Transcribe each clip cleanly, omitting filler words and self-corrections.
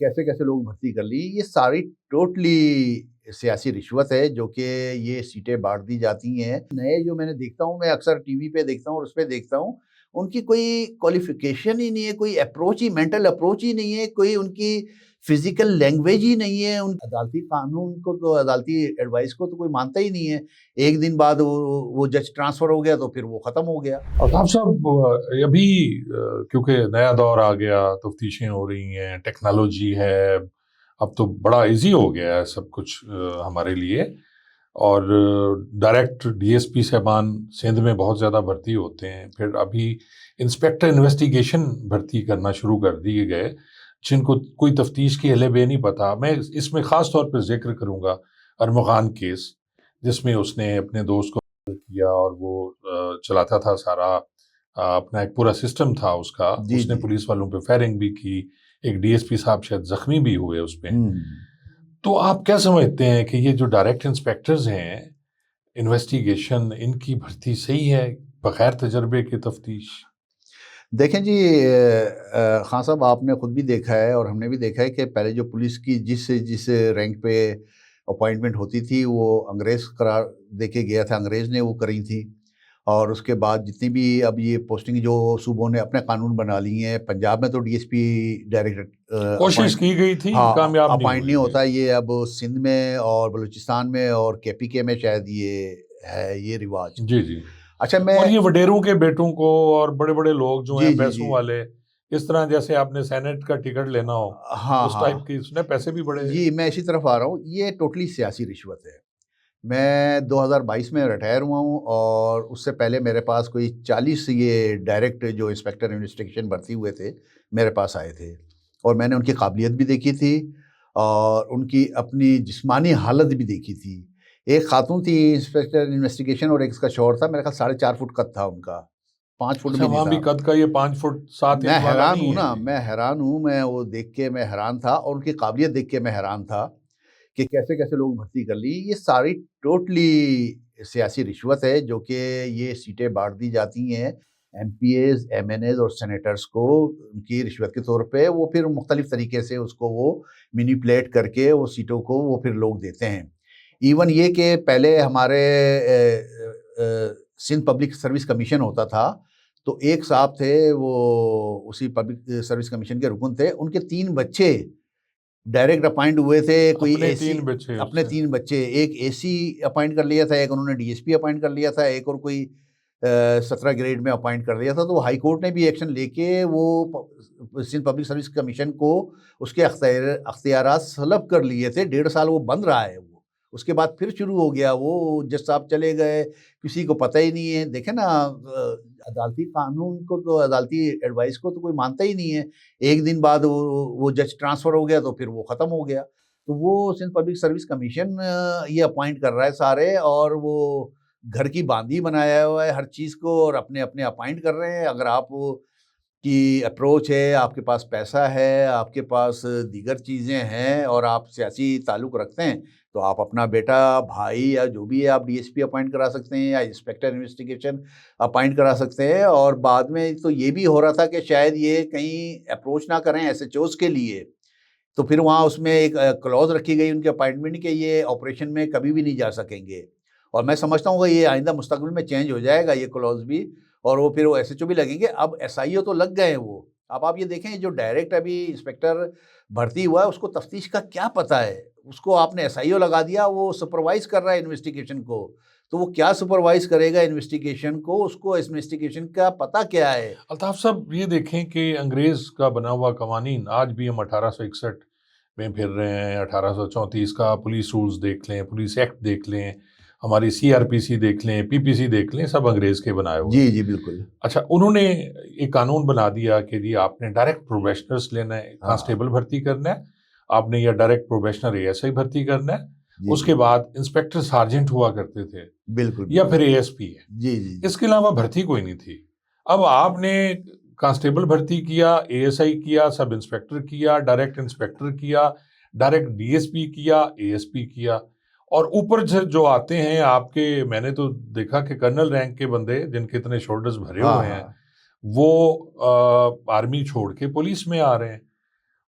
कैसे कैसे लोग भर्ती कर ली, ये सारी टोटली सियासी रिश्वत है जो कि ये सीटें बांट दी जाती हैं। नए जो मैंने देखता हूँ, मैं अक्सर टीवी पे देखता हूँ और उस पे देखता हूँ, उनकी कोई क्वालिफिकेशन ही नहीं है, कोई अप्रोच ही, मेंटल अप्रोच ही नहीं है, कोई उनकी फिजिकल लैंग्वेज ही नहीं है। उन अदालती कानून को तो, अदालती एडवाइस को तो कोई मानता ही नहीं है। एक दिन बाद वो जज ट्रांसफर हो गया तो फिर वो खत्म हो गया। अल्ताफ साहब, अभी क्योंकि नया दौर आ गया, तफ्तीशें हो रही हैं, टेक्नोलॉजी है, अब तो बड़ा इजी हो गया है सब कुछ हमारे लिए। और डायरेक्ट डीएसपी साहबान सिंध में बहुत ज़्यादा भर्ती होते हैं। फिर अभी इंस्पेक्टर इन्वेस्टिगेशन भर्ती करना शुरू कर दिए गए, जिनको कोई तफ्तीश की अहले बे नहीं पता। मैं इसमें ख़ास तौर पर जिक्र करूँगा अरमगान केस, जिसमें उसने अपने दोस्त को किया और वो चलाता था सारा, अपना एक पूरा सिस्टम था उसका। जी उसने जी। पुलिस वालों पे फायरिंग भी की, एक डीएसपी साहब शायद जख्मी भी हुए उस पे। हम्म। तो आप क्या समझते हैं कि ये जो डायरेक्ट इंस्पेक्टर्स हैं, इन्वेस्टिगेशन, इनकी भर्ती सही है बगैर तजर्बे के तफ्तीश? देखें जी, खान साहब, आपने खुद भी देखा है और हमने भी देखा है कि पहले जो पुलिस की जिस जिस रैंक पे अपॉइंटमेंट होती थी वो अंग्रेज़ करार दे के गया था, अंग्रेज़ ने वो करी थी। और उसके बाद जितनी भी अब ये पोस्टिंग जो सूबों ने अपने कानून बना ली हैं, पंजाब में तो डीएसपी डायरेक्ट कोशिश अपॉइंट, की गई थी, हाँ, कामयाब नहीं अपॉइंट हुई नहीं थी। होता। ये अब सिंध में और बलूचिस्तान में और केपीके में शायद ये है ये रिवाज। जी जी। अच्छा, मैं, और ये वडेरों के बेटों को और बड़े बड़े लोग जो जी हैं जी जी, पैसों वाले, इस तरह जैसे आपने सेनेट का टिकट लेना हो, हाँ उस टाइप हाँ, की, उसने पैसे भी बड़े। जी, मैं इसी तरफ आ रहा हूँ। ये टोटली सियासी रिश्वत है। मैं 2022 में रिटायर हुआ हूँ और उससे पहले मेरे पास कोई 40 ये डायरेक्ट जो इंस्पेक्टर इन्वेस्टिगेशन भर्ती हुए थे, मेरे पास आए थे। और मैंने उनकी काबिलियत भी देखी थी और उनकी अपनी जिस्मानी हालत भी देखी थी। एक खातून थी इंस्पेक्टर इन्वेस्टिगेशन और एक इसका शौहर था, मेरे ख्याल 4.5 फुट कद था उनका, 5 फुट अच्छा, भी नहीं वहां भी था। कद का ये 5 फुट 7 इंच मैं वाला हैरान नहीं हूँ है ना, जी। मैं हैरान हूँ, मैं वो देख के मैं हैरान था और उनकी काबिलियत देख के मैं हैरान था कि कैसे-कैसे लोग भर्ती कर ली। ये सारी टोटली सियासी रिश्वत है जो कि ये सीटें बाँट दी जाती हैं एमपीएज़, एमएनएज़ और सेनेटर्स को उनकी रिश्वत के तौर पे। वो फिर मुख्तलिफ तरीके से उसको वो मैनिपुलेट करके वो सीटों को वो फिर लोग देते हैं। इवन ये कि पहले हमारे सिंध पब्लिक सर्विस कमीशन होता था, तो एक साहब थे वो उसी पब्लिक सर्विस कमीशन के रुकन थे, उनके 3 बच्चे डायरेक्ट अपॉइंट हुए थे, कोई अपने एसी, 3 बच्चे अपने उससे। 3 बच्चे, एक एसी अपॉइंट कर लिया था, एक उन्होंने डीएसपी अपॉइंट कर लिया था, एक और कोई 17 ग्रेड में अपॉइंट कर लिया था। तो हाई कोर्ट ने भी एक्शन लेके वो सिंध पब्लिक सर्विस कमीशन को उसके अख्तियारात सलब कर लिए थे। 1.5 साल वो बंद रहा है वो। उसके बाद फिर शुरू हो गया वो, जज साहब चले गए, किसी को पता ही नहीं है। देखें ना, अदालती कानून को तो, अदालती एडवाइस को तो कोई मानता ही नहीं है। एक दिन बाद वो जज ट्रांसफ़र हो गया तो फिर वो ख़त्म हो गया। तो वो सिंध पब्लिक सर्विस कमीशन ये अपॉइंट कर रहा है सारे, और वो घर की बांदी बनाया हुआ है हर चीज़ को और अपने-अपने अपॉइंट कर रहे हैं। अगर आप की अप्रोच है, आपके पास पैसा है, आपके पास दीगर चीज़ें हैं और आप सियासी ताल्लुक़ रखते हैं, तो आप अपना बेटा, भाई या जो भी है आप डीएसपी अपॉइंट करा सकते हैं या इंस्पेक्टर इन्वेस्टिगेशन अपॉइंट करा सकते हैं। और बाद में तो ये भी हो रहा था कि शायद ये कहीं अप्रोच ना करें एसएचओज़ के लिए, तो फिर वहाँ उसमें एक क्लॉज़ रखी गई उनके अपॉइंटमेंट के, ये ऑपरेशन में कभी भी नहीं जा सकेंगे। और मैं समझता हूँ कि ये आइंदा मुस्तकबिल में चेंज हो जाएगा ये क्लॉज़ भी, और वो फिर वो एसएचओ भी लगेंगे। अब एसआईओ तो लग गए हैं वो। अब आप ये देखें, जो डायरेक्ट अभी इंस्पेक्टर भर्ती हुआ है उसको तफ्तीश का क्या पता है? उसको आपने एसआईओ लगा दिया, वो सुपरवाइज़ कर रहा है इन्वेस्टिगेशन को। तो वो क्या सुपरवाइज़ करेगा इन्वेस्टिगेशन को? उसको इन्वेस्टिगेशन का पता क्या है? अल्ताफ साहब, ये देखें कि अंग्रेज का बना हुआ कवानीन आज भी हम 1861 में फिर रहे हैं। 1834 का पुलिस रूल्स देख लें, पुलिस एक्ट देख लें, हमारी सीआरपीसी देख लें, पीपीसी देख लें, सब अंग्रेज के बनाए हुए जी, हैं। जी, बिल्कुल। अच्छा, उन्होंने एक कानून बना दिया कि जी आपने डायरेक्ट प्रोबेशनर्स लेना है, हाँ। कांस्टेबल भर्ती करना है आपने, या डायरेक्ट प्रोबेशनर एएसआई भर्ती करना है। जी, उसके जी। बाद इंस्पेक्टर सार्जेंट हुआ करते थे, बिल्कुल, या बिल्कुल। फिर एएसपी है। जी, जी, जी। इसके अलावा भर्ती कोई नहीं थी। अब आपने कांस्टेबल भर्ती किया, एएसआई किया, सब इंस्पेक्टर किया, डायरेक्ट इंस्पेक्टर किया, डायरेक्ट डीएसपी किया, एएसपी किया, और ऊपर से जो आते हैं आपके, मैंने तो देखा कि कर्नल रैंक के बंदे जिनके इतने शोल्डर्स भरे हाँ, हुए हैं, हाँ। वो आर्मी छोड़ के पुलिस में आ रहे हैं।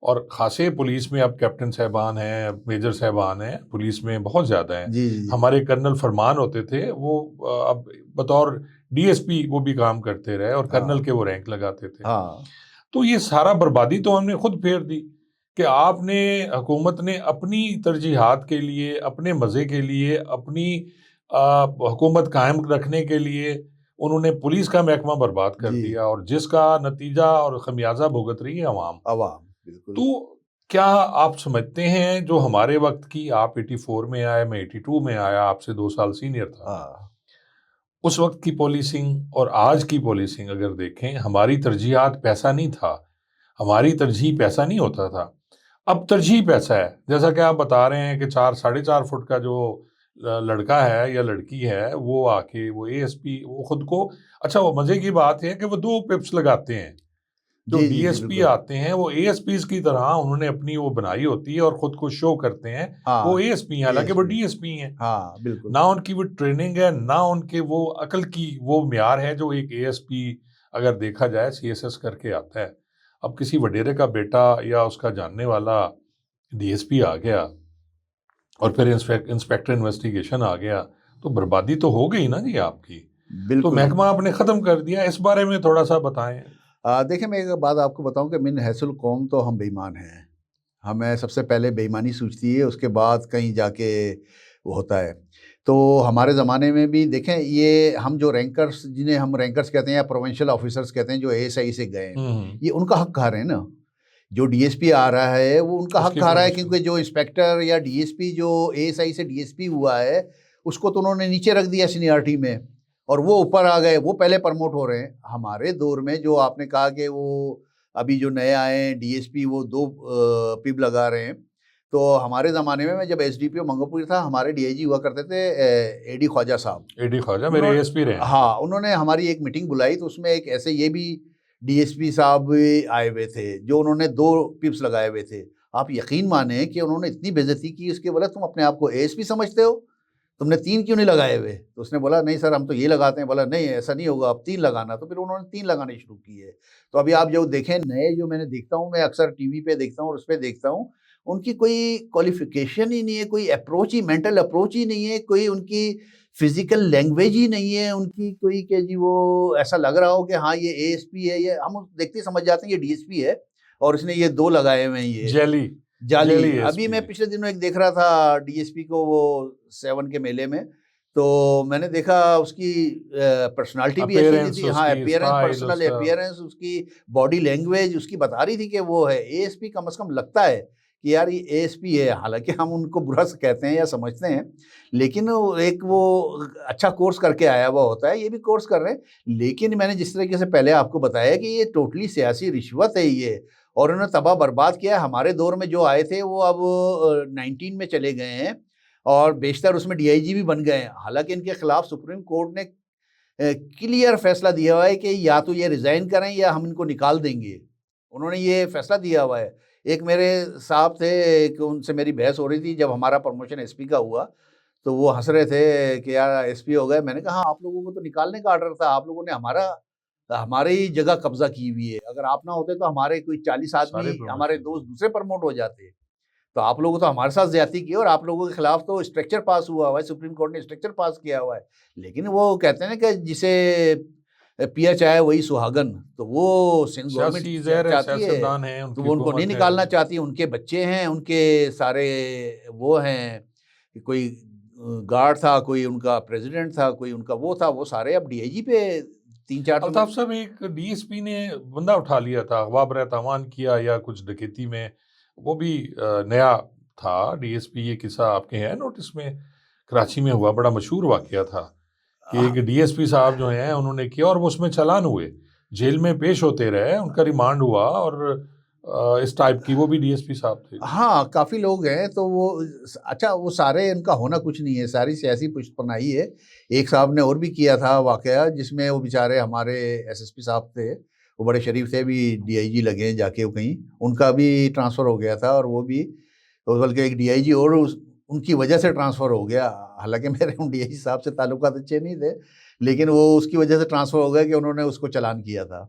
और खासे पुलिस में अब कैप्टन साहबान हैं, मेजर साहबान हैं, पुलिस में बहुत ज़्यादा हैं। जी जी जी। हमारे कर्नल फरमान होते थे, वो अब बतौर डीएसपी वो भी काम करते रहे और कर्नल हाँ के वो रैंक लगाते थे। हाँ तो ये सारा बर्बादी तो हमने खुद फेर दी कि आपने, हुकूमत ने अपनी तरजीहात के लिए, अपने मज़े के लिए, अपनी हुकूमत कायम रखने के लिए उन्होंने पुलिस का महकमा बर्बाद कर जी। दिया और जिसका नतीजा और खमियाजा भुगत रही है अवाम। अवाम बिल्कुल। तो क्या आप समझते हैं जो हमारे वक्त की, आप 84 में आए, मैं 82 में आया, आपसे 2 साल सीनियर था, हाँ उस वक्त की पॉलिसिंग और आज की पॉलिसिंग अगर देखें, हमारी तरजीहात पैसा नहीं था, हमारी तरजीह पैसा नहीं होता था, अब तरजीह पैसा है। जैसा कि आप बता रहे हैं कि 4 साढ़े 4 फुट का जो लड़का है या लड़की है वो आके वो एएसपी वो खुद को, अच्छा वो मजे की बात है कि वो 2 पिप्स लगाते हैं। जो जी जी जी डीएसपी बिल्कुल। आते हैं वो एएसपीज की तरह उन्होंने अपनी वो बनाई होती है और खुद को शो करते हैं वो हाँ एएसपी हैं, हालांकि वो एएसपी। डीएसपी हैं। हाँ बिल्कुल। ना उनकी वो ट्रेनिंग है, ना उनके वो अकल की वो म्यार है जो एक एएसपी अगर देखा जाए सीएसएस करके आता है। अब किसी वडेरे का बेटा या उसका जानने वाला डीएसपी आ गया और फिर इंस्पेक्टर इन्वेस्टिगेशन आ गया, तो बर्बादी तो हो गई ना जी आपकी। तो बिल्कुल। महकमा आपने ख़त्म कर दिया, इस बारे में थोड़ा सा बताएं। देखिए मैं एक बात आपको बताऊं कि मिन हैसुल कौम तो हम बेईमान हैं। हमें सबसे पहले बेईमानी सूझती है, उसके बाद कहीं जाके वो होता है। तो हमारे ज़माने में भी देखें, ये हम जो रैंकर्स, जिन्हें हम रैंकर्स कहते हैं या प्रोविंशियल ऑफिसर्स कहते हैं, जो एएसआई से गए हैं, हम्म। ये उनका हक खा रहे हैं ना। जो डीएसपी आ रहा है वो उनका हक उसकी खा रहा है, प्रमोशन। क्योंकि जो इंस्पेक्टर या डीएसपी जो एएसआई से डीएसपी हुआ है, उसको तो उन्होंने नीचे रख दिया सीनियरिटी में, और वो ऊपर आ गए, वो पहले प्रमोट हो रहे हैं। हमारे दौर में जो आपने कहा कि वो अभी जो नए आए हैं डीएसपी, वो 2 पिप लगा रहे हैं। तो हमारे ज़माने में, मैं जब एसडीपीओ मंगोपुर था, हमारे डीआईजी हुआ करते थे एडी ख्वाजा साहब। एडी ख्वाजा मेरे उन्होंने, एएसपी रहे हैं। हाँ, उन्होंने हमारी एक मीटिंग बुलाई, तो उसमें एक ऐसे ये भी डीएसपी साहब भी आए हुए थे, जो उन्होंने 2 पिप्स लगाए हुए थे। आप यकीन माने कि उन्होंने इतनी बेइज्जती की उसके, बोला तुम अपने आप को एएसपी समझते हो, तुमने 3 क्यों नहीं लगाए हुए? तो उसने बोला नहीं सर, हम तो ये लगाते हैं। बोला नहीं, ऐसा नहीं होगा, अब 3 लगाना। तो फिर उन्होंने 3 लगाने शुरू किए। तो अभी आप जो देखें नए, जो मैंने देखता हूँ, मैं अक्सर टीवी पे देखता हूँ और उस पे देखता हूँ, उनकी कोई क्वालिफिकेशन ही नहीं है, कोई अप्रोच ही, मेंटल अप्रोच ही नहीं है, कोई उनकी फिजिकल लैंग्वेज ही नहीं है उनकी, कोई कि जी वो ऐसा लग रहा हो कि हाँ ये एएसपी है, ये हम देखते ही समझ जाते हैं ये डीएसपी है, और इसने ये 2 लगाए हुए हैं ये जेली। जाली। जेली अभी एएसपी। मैं पिछले दिनों एक देख रहा था डीएसपी को, वो 7 के मेले में, तो मैंने देखा उसकी पर्सनालिटी भी ऐसी नहीं अपीयरेंस थी। हाँ, उसकी, अपीयरेंस, स्टाइल पर्सनल उसका। अपीयरेंस, उसकी बॉडी लैंग्वेज उसकी बता रही थी कि वो है एएसपी। कम से कम लगता है कि यार ये एएसपी है, हालांकि हम उनको बुरा से कहते हैं या समझते हैं, लेकिन वो अच्छा कोर्स करके आया हुआ होता है, ये भी कोर्स कर रहे हैं। लेकिन मैंने जिस तरीके से पहले आपको बताया कि ये टोटली सियासी रिश्वत है ये, और उन्होंने तबाह बर्बाद किया। हमारे दौर में जो आए थे वो अब 19 में चले गए हैं, और बेशतर उसमें डीआईजी भी बन गए हैं। हालांकि इनके खिलाफ सुप्रीम कोर्ट ने क्लियर फैसला दिया हुआ है कि या तो ये रिजाइन करें या हम इनको निकाल देंगे। उन्होंने ये फैसला दिया हुआ है। एक मेरे साहब थे, एक उनसे मेरी बहस हो रही थी जब हमारा प्रमोशन एसपी का हुआ, तो वो हंस रहे थे कि यार एसपी हो गए। मैंने कहा हाँ, आप लोगों को तो निकालने का ऑर्डर था, आप लोगों ने हमारी जगह कब्जा की हुई है। अगर आप ना होते तो हमारे कोई 40 सारे आदमी, हमारे प्रमोशन। दोस्त दूसरे प्रमोट हो जाते। तो आप लोगों तो हमारे साथ ज्यादती की, और आप लोगों के खिलाफ तो स्ट्रक्चर पास हुआ है, सुप्रीम कोर्ट ने स्ट्रक्चर पास किया हुआ है। लेकिन वो कहते हैं ना कि जिसे पिया चाहे वही सुहागन, तो वो सिंध गवर्नमेंट सियासी जहर है, चाहती है, सियासतदान है, तो उनकी वो उनको नहीं हुकूमत है। निकालना चाहती। उनके बच्चे हैं, उनके सारे वो हैं, कोई गार्ड था, कोई उनका प्रेसिडेंट था, कोई उनका वो था, वो सारे अब डीआईजी पे 3-4 तो अल्ताफ साहब, एक डीएसपी ने बंदा उठा लिया था, अगवा बरतावान किया या कुछ डकैती में, वो भी नया था डीएसपी। ये किस्सा आपके हैं नोटिस में? कराची में हुआ, बड़ा मशहूर वाकया था कि एक डीएसपी साहब जो हैं उन्होंने किया और वो उसमें चालान हुए, जेल में पेश होते रहे, उनका रिमांड हुआ और इस टाइप की, वो भी डीएसपी साहब थे। हाँ, काफ़ी लोग हैं। तो वो अच्छा, वो सारे इनका होना कुछ नहीं है, सारी सियासी पुष्पनाई है। एक साहब ने और भी किया था वाकया, जिसमें वो बेचारे हमारे एसएसपी साहब थे, वो बड़े शरीफ थे, भी डीआईजी लगे हैं जाके वो कहीं, उनका भी ट्रांसफ़र हो गया था, और वो भी तो बल्कि एक डीआईजी और उनकी वजह से ट्रांसफ़र हो गया। हालांकि मेरे उन डीआईजी साहब से ताल्लुकात अच्छे नहीं थे, लेकिन वो उसकी वजह से ट्रांसफ़र हो गया कि उन्होंने उसको चालान किया था।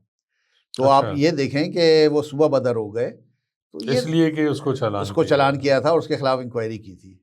तो आप अच्छा। ये देखें कि वो सुबह बदर हो गए। तो ये इसलिए कि उसको चालान उसको चालान किया था और उसके खिलाफ इंक्वायरी की थी।